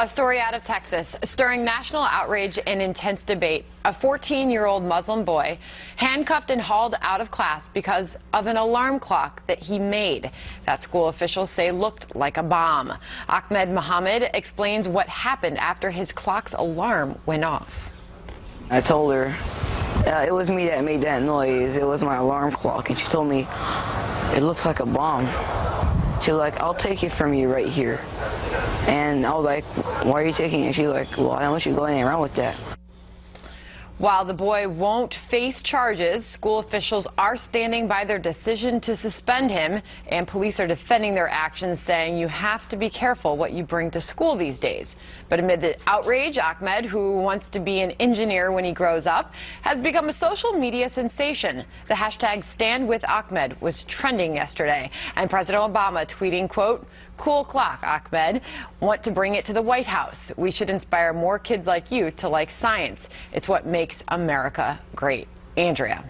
A story out of Texas, stirring national outrage and intense debate. A 14-year-old Muslim boy handcuffed and hauled out of class because of an alarm clock that he made that school officials say looked like a bomb. Ahmed Mohammed explains what happened after his clock's alarm went off. I told her it was me that made that noise. It was my alarm clock, and she told me it looks like a bomb. She was like, "I'll take it from you right here." And I was like, "Why are you taking it?" She's like, "Well, I don't want you going around with that." While the boy won't face charges, school officials are standing by their decision to suspend him, and police are defending their actions, saying you have to be careful what you bring to school these days. But amid the outrage, Ahmed, who wants to be an engineer when he grows up, has become a social media sensation. The hashtag #StandWithAhmed was trending yesterday, and President Obama tweeting, quote, "Cool clock, Ahmed. Want to bring it to the White House. We should inspire more kids like you to like science. It's what makes America great." Andrea.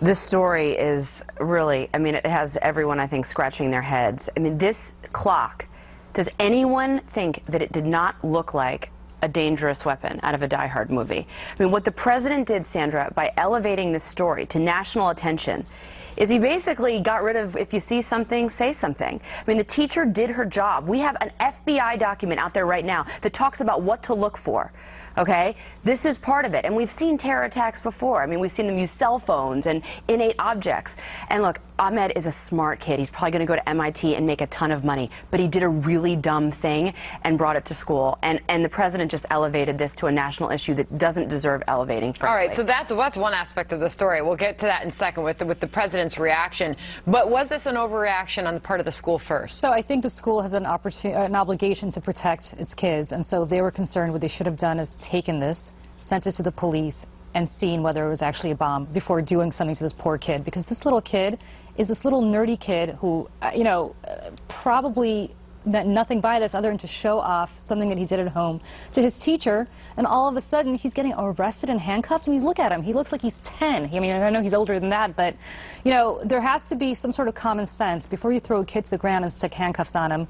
This story is really, it has everyone, I think, scratching their heads. This clock, does anyone think that it did not look like a dangerous weapon out of a Die Hard movie? What the president did, Sandra, by elevating this story to national attention, is he basically got rid of, if you see something, say something. The teacher did her job. We have an FBI document out there right now that talks about what to look for. Okay? This is part of it. And we've seen terror attacks before. We've seen them use cell phones and innate objects. And look, Ahmed is a smart kid. He's probably going to go to MIT and make a ton of money. But he did a really dumb thing and brought it to school. And the president just elevated this to a national issue that doesn't deserve elevating, frankly. All right, so that's one aspect of the story. We'll get to that in a second with the president's reaction. But was this an overreaction on the part of the school first? So I think the school has an obligation to protect its kids. And so they were concerned what they should have done is taken this, sent it to the police, and seen whether it was actually a bomb before doing something to this poor kid. Because this little kid is this little nerdy kid who, probably meant nothing by this other than to show off something that he did at home to his teacher, and all of a sudden he's getting arrested and handcuffed. Look at him. He looks like he's 10. I know he's older than that, but, there has to be some sort of common sense. Before you throw a kid to the ground and stick handcuffs on him,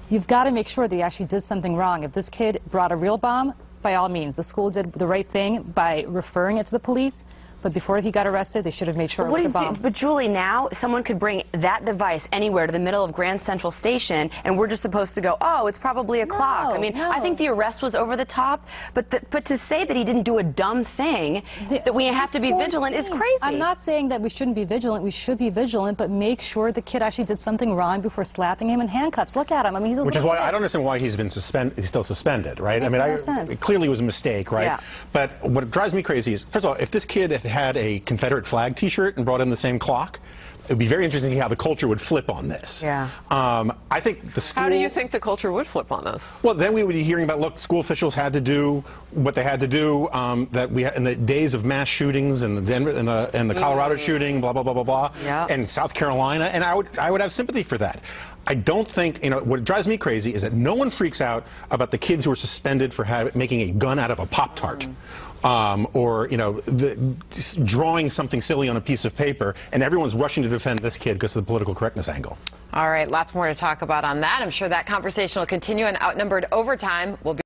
you've got to make sure that he actually did something wrong. If this kid brought a real bomb, by all means, the school did the right thing by referring it to the police. But before he got arrested, they should have made sure it was a bomb. But Julie, now someone could bring that device anywhere to the middle of Grand Central Station, and we're just supposed to go, "Oh, it's probably a clock." No. I think the arrest was over the top, but to say that he didn't do a dumb thing, that we have to be vigilant, is crazy. I'm not saying that we shouldn't be vigilant. We should be vigilant, but make sure the kid actually did something wrong before slapping him in handcuffs. Look at him. He's a Which is why I don't understand why he's been he's still suspended, right? Makes no sense. It clearly was a mistake, right? Yeah. But what drives me crazy is, first of all, if this kid had a Confederate flag T-shirt and brought in the same clock, it would be very interesting to see how the culture would flip on this. Yeah. I think the school... How do you think the culture would flip on this? Well, then we would be hearing about, look, school officials had to do what they had to do, that we in the days of mass shootings and the Denver and the Colorado shooting, blah blah blah blah blah, yeah, and South Carolina, and I would have sympathy for that. I don't think, what drives me crazy is that no one freaks out about the kids who are suspended for making a gun out of a Pop-Tart. Or drawing something silly on a piece of paper, and everyone's rushing to defend this kid because of the political correctness angle. All right, lots more to talk about on that. I'm sure that conversation will continue, and Outnumbered Overtime will be